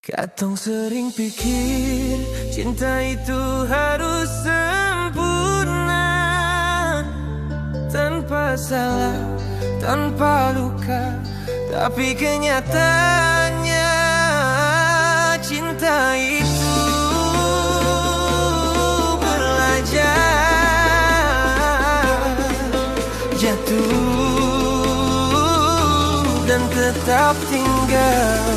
Katong sering pikir cinta itu harus sempurna, tanpa salah, tanpa luka. Tapi kenyataannya cinta itu belajar, jatuh dan tetap tinggal.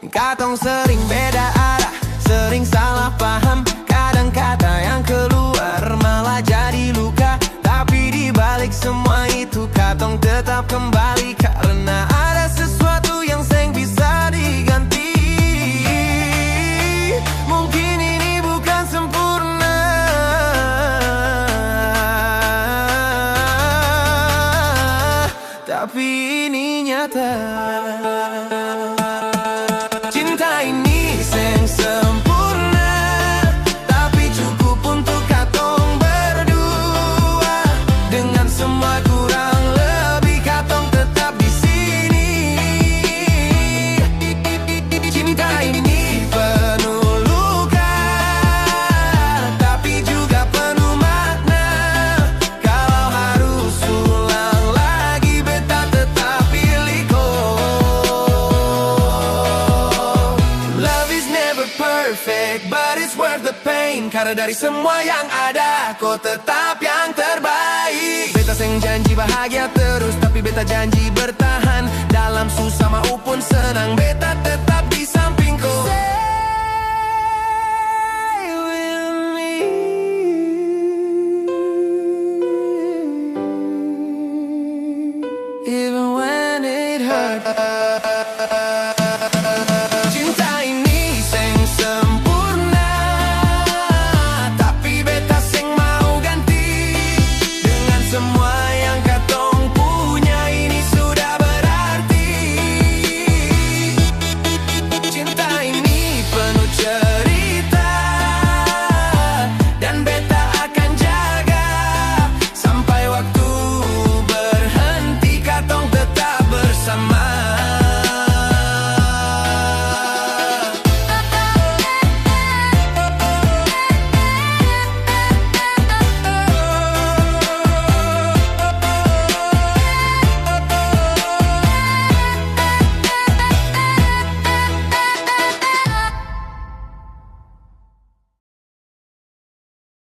Katong sering beda arah, sering salah paham. Kadang kata yang keluar malah jadi luka. Tapi di balik semua itu katong tetap kembali, karena ada sesuatu yang seng bisa diganti. Mungkin ini bukan sempurna, tapi ini nyata. Cinta ini seng sempurna, tapi cukup untuk katong berdua. Dengan semua kurang lebih katong tetap di sini. Cinta ini penuh luka, tapi juga penuh makna. Kalau harus ulang lagi, beta tetap pilih perfect, but it's worth the pain. Karena dari semua yang ada, kau tetap yang terbaik. Beta seng janji bahagia terus, tapi beta janji bertahan. Dalam susah maupun senang,